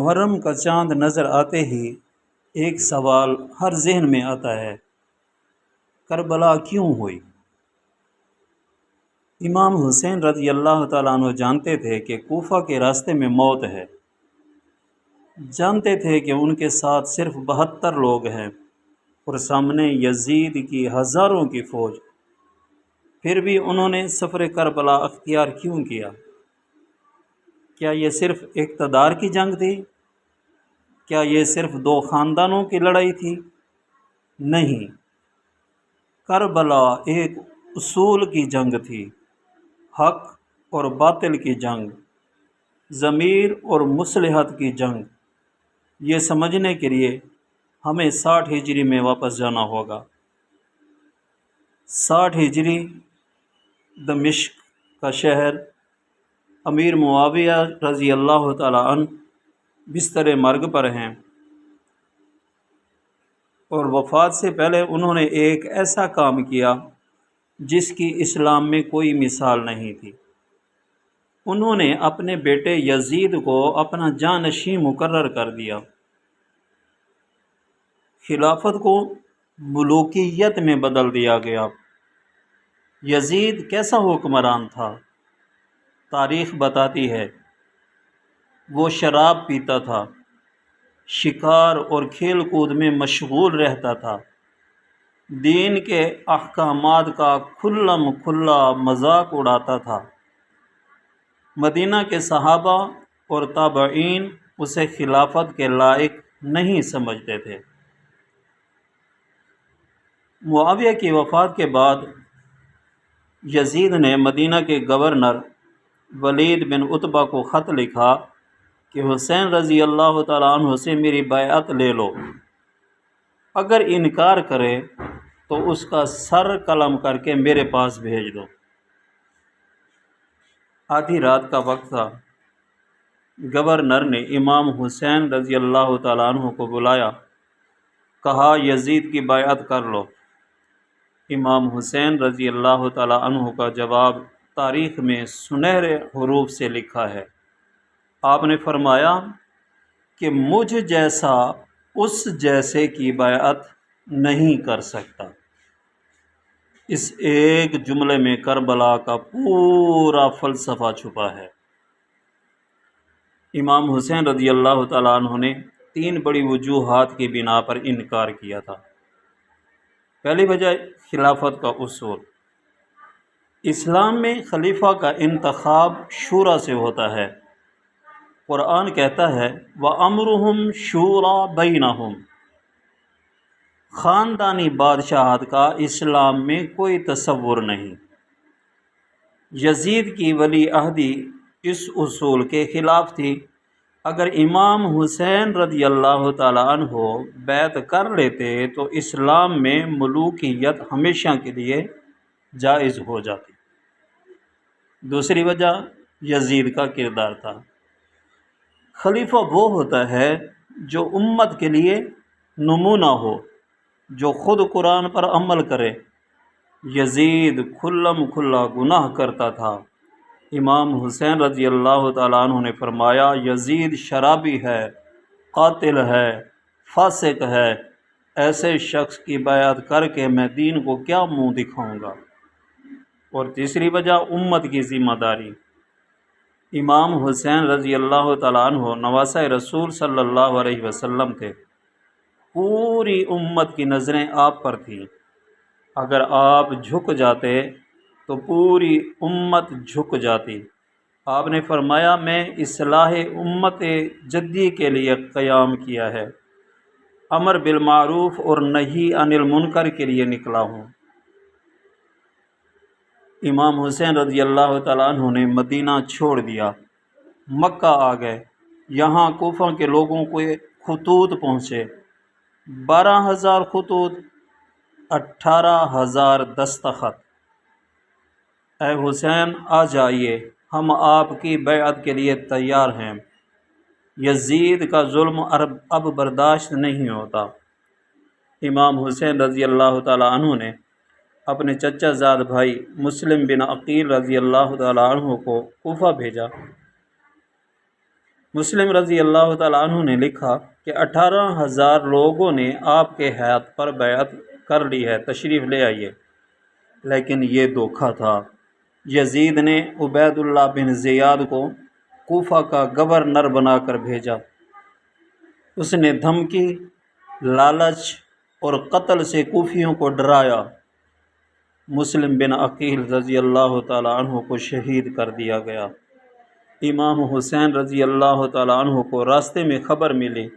محرم کا چاند نظر آتے ہی ایک سوال ہر ذہن میں آتا ہے، کربلا کیوں ہوئی؟ امام حسین رضی اللہ تعالیٰ عنہ جانتے تھے کہ کوفہ کے راستے میں موت ہے، جانتے تھے کہ ان کے ساتھ صرف 72 لوگ ہیں اور سامنے یزید کی ہزاروں کی فوج، پھر بھی انہوں نے سفر کربلا اختیار کیوں کیا؟ کیا یہ صرف اقتدار کی جنگ تھی؟ کیا یہ صرف 2 خاندانوں کی لڑائی تھی؟ نہیں، کربلا ایک اصول کی جنگ تھی، حق اور باطل کی جنگ، ضمیر اور مصلحت کی جنگ۔ یہ سمجھنے کے لیے ہمیں 60 ہجری میں واپس جانا ہوگا۔ 60 ہجری، دمشق کا شہر، امیر معاویہ رضی اللہ تعالیٰ عنہ بستر مرگ پر ہیں، اور وفات سے پہلے انہوں نے ایک ایسا کام کیا جس کی اسلام میں کوئی مثال نہیں تھی۔ انہوں نے اپنے بیٹے یزید کو اپنا جانشین مقرر کر دیا۔ خلافت کو ملوکیت میں بدل دیا گیا۔ یزید کیسا حکمران تھا؟ تاریخ بتاتی ہے وہ شراب پیتا تھا، شکار اور کھیل کود میں مشغول رہتا تھا، دین کے احکامات کا کھلم کھلا مذاق اڑاتا تھا۔ مدینہ کے صحابہ اور تابعین اسے خلافت کے لائق نہیں سمجھتے تھے۔ معاویہ کی وفات کے بعد یزید نے مدینہ کے گورنر ولید بن عتبہ کو خط لکھا کہ حسین رضی اللہ تعالیٰ عنہ سے میری بیعت لے لو، اگر انکار کرے تو اس کا سر قلم کر کے میرے پاس بھیج دو۔ آدھی رات کا وقت تھا۔ گورنر نے امام حسین رضی اللہ تعالیٰ عنہ کو بلایا، کہا یزید کی بیعت کر لو۔ امام حسین رضی اللہ تعالیٰ عنہ کا جواب تاریخ میں سنہرے حروف سے لکھا ہے۔ آپ نے فرمایا کہ مجھ جیسا اس جیسے کی بیعت نہیں کر سکتا۔ اس ایک جملے میں کربلا کا پورا فلسفہ چھپا ہے۔ امام حسین رضی اللہ تعالیٰ عنہ نے 3 بڑی وجوہات کی بنا پر انکار کیا تھا۔ پہلی وجہ خلافت کا اصول۔ اسلام میں خلیفہ کا انتخاب شورا سے ہوتا ہے۔ قرآن کہتا ہے وَأَمْرُهُمْ شُورَىٰ بَيْنَهُمْ۔ خاندانی بادشاہت کا اسلام میں کوئی تصور نہیں۔ یزید کی ولی عہدی اس اصول کے خلاف تھی۔ اگر امام حسین رضی اللہ تعالیٰ عنہ بیعت کر لیتے تو اسلام میں ملوکیت ہمیشہ کے لیے جائز ہو جاتی۔ دوسری وجہ یزید کا کردار تھا۔ خلیفہ وہ ہوتا ہے جو امت کے لیے نمونہ ہو، جو خود قرآن پر عمل کرے۔ یزید کھلم کھلا گناہ کرتا تھا۔ امام حسین رضی اللہ تعالیٰ عنہ نے فرمایا یزید شرابی ہے، قاتل ہے، فاسق ہے، ایسے شخص کی بیعت کر کے میں دین کو کیا منہ دکھاؤں گا۔ اور تیسری وجہ امت کی ذمہ داری۔ امام حسین رضی اللہ تعالیٰ عنہ نواسہ رسول صلی اللہ علیہ وسلم تھے۔ پوری امت کی نظریں آپ پر تھیں۔ اگر آپ جھک جاتے تو پوری امت جھک جاتی۔ آپ نے فرمایا میں اصلاح امت جدی کے لیے قیام کیا ہے، امر بالمعروف اور نہی عن المنکر کے لیے نکلا ہوں۔ امام حسین رضی اللہ تعالیٰ عنہ نے مدینہ چھوڑ دیا، مکہ آ گئے۔ یہاں کوفہ کے لوگوں کو خطوط پہنچے، 12,000 خطوط، 18,000 دستخط۔ اے حسین آ جائیے، ہم آپ کی بیعت کے لیے تیار ہیں، یزید کا ظلم اب برداشت نہیں ہوتا۔ امام حسین رضی اللہ تعالیٰ عنہ نے اپنے چچا زاد بھائی مسلم بن عقیل رضی اللہ تعالیٰ عنہ کو کوفہ بھیجا۔ مسلم رضی اللہ تعالیٰ عنہ نے لکھا کہ 18,000 لوگوں نے آپ کے ہاتھ پر بیعت کر لی ہے، تشریف لے آئیے، لیکن یہ دھوکہ تھا۔ یزید نے عبید اللہ بن زیاد کو کوفہ کا گورنر بنا کر بھیجا۔ اس نے دھمکی، لالچ اور قتل سے کوفیوں کو ڈرایا۔ مسلم بن عقیل رضی اللہ تعالیٰ عنہ کو شہید کر دیا گیا۔ امام حسین رضی اللہ تعالیٰ عنہ کو راستے میں خبر ملی۔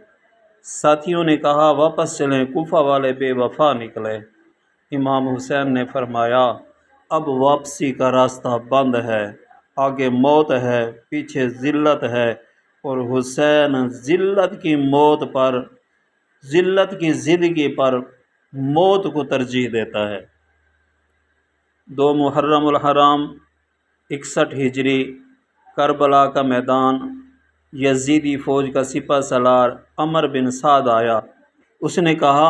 ساتھیوں نے کہا واپس چلیں، کوفہ والے بے وفا نکلے۔ امام حسین نے فرمایا اب واپسی کا راستہ بند ہے، آگے موت ہے، پیچھے ذلت ہے، اور حسین ذلت کی زندگی پر موت کو ترجیح دیتا ہے۔ 2 محرم الحرام 61 ہجری، کربلا کا میدان، یزیدی فوج کا سپہ سالار عمر بن سعد آیا۔ اس نے کہا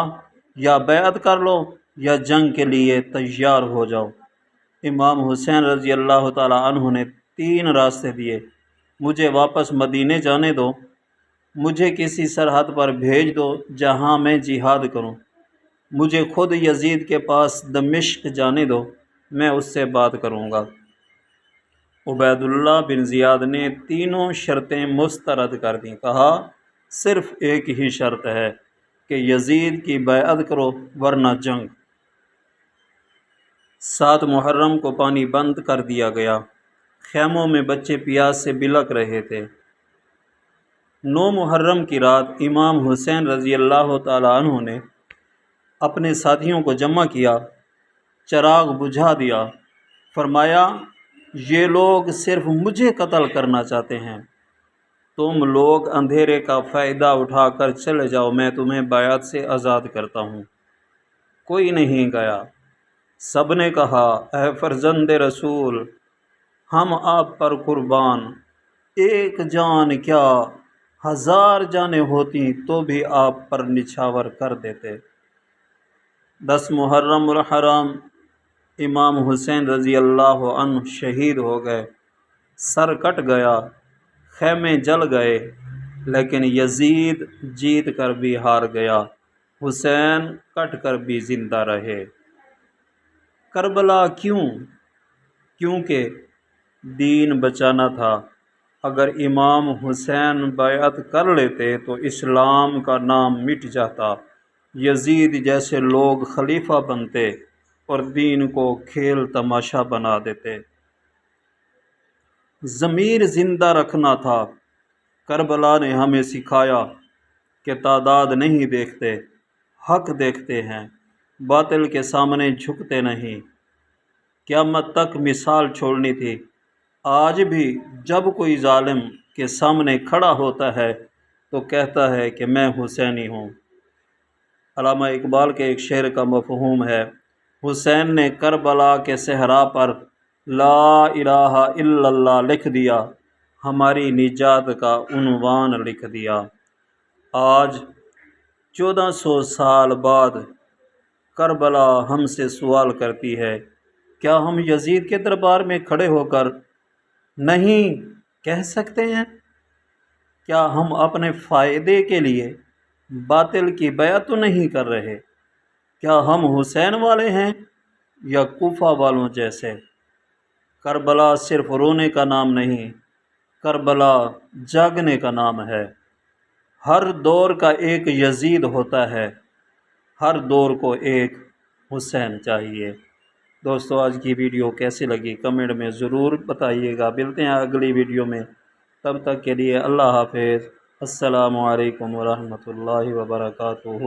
یا بیعت کر لو یا جنگ کے لیے تیار ہو جاؤ۔ امام حسین رضی اللہ تعالیٰ عنہ نے 3 راستے دیے، مجھے واپس مدینے جانے دو، مجھے کسی سرحد پر بھیج دو جہاں میں جہاد کروں، مجھے خود یزید کے پاس دمشق جانے دو، میں اس سے بات کروں گا۔ عبید اللہ بن زیاد نے تینوں شرطیں مسترد کر دیں، کہا صرف ایک ہی شرط ہے کہ یزید کی بیعت کرو ورنہ جنگ۔ 7 محرم کو پانی بند کر دیا گیا، خیموں میں بچے پیاس سے بلک رہے تھے۔ 9 محرم کی رات امام حسین رضی اللہ تعالیٰ عنہ نے اپنے ساتھیوں کو جمع کیا، چراغ بجھا دیا، فرمایا یہ لوگ صرف مجھے قتل کرنا چاہتے ہیں، تم لوگ اندھیرے کا فائدہ اٹھا کر چلے جاؤ، میں تمہیں بیعت سے آزاد کرتا ہوں۔ کوئی نہیں گیا۔ سب نے کہا اے فرزند رسول، ہم آپ پر قربان، ایک جان کیا 1000 جانیں ہوتی تو بھی آپ پر نچھاور کر دیتے۔ 10 محرم الحرام امام حسین رضی اللہ عنہ شہید ہو گئے، سر کٹ گیا، خیمے جل گئے، لیکن یزید جیت کر بھی ہار گیا، حسین کٹ کر بھی زندہ رہے۔ کربلا کیوں؟ کیونکہ دین بچانا تھا۔ اگر امام حسین بیعت کر لیتے تو اسلام کا نام مٹ جاتا، یزید جیسے لوگ خلیفہ بنتے اور دین کو کھیل تماشا بنا دیتے۔ ضمیر زندہ رکھنا تھا۔ کربلا نے ہمیں سکھایا کہ تعداد نہیں دیکھتے، حق دیکھتے ہیں، باطل کے سامنے جھکتے نہیں۔ قیامت تک مثال چھوڑنی تھی۔ آج بھی جب کوئی ظالم کے سامنے کھڑا ہوتا ہے تو کہتا ہے کہ میں حسینی ہوں۔ علامہ اقبال کے ایک شعر کا مفہوم ہے، حسین نے کربلا کے صحرا پر لا الہ الا اللہ لکھ دیا، ہماری نجات کا عنوان لکھ دیا۔ آج 1400 سال بعد کربلا ہم سے سوال کرتی ہے، کیا ہم یزید کے دربار میں کھڑے ہو کر نہیں کہہ سکتے ہیں؟ کیا ہم اپنے فائدے کے لیے باطل کی بیعت تو نہیں کر رہے؟ کیا ہم حسین والے ہیں یا کوفہ والوں جیسے؟ کربلا صرف رونے کا نام نہیں، کربلا جاگنے کا نام ہے۔ ہر دور کا ایک یزید ہوتا ہے، ہر دور کو ایک حسین چاہیے۔ دوستو آج کی ویڈیو کیسی لگی کمنٹ میں ضرور بتائیے گا۔ ملتے ہیں اگلی ویڈیو میں، تب تک کے لیے اللہ حافظ۔ السلام علیکم ورحمۃ اللہ وبرکاتہ۔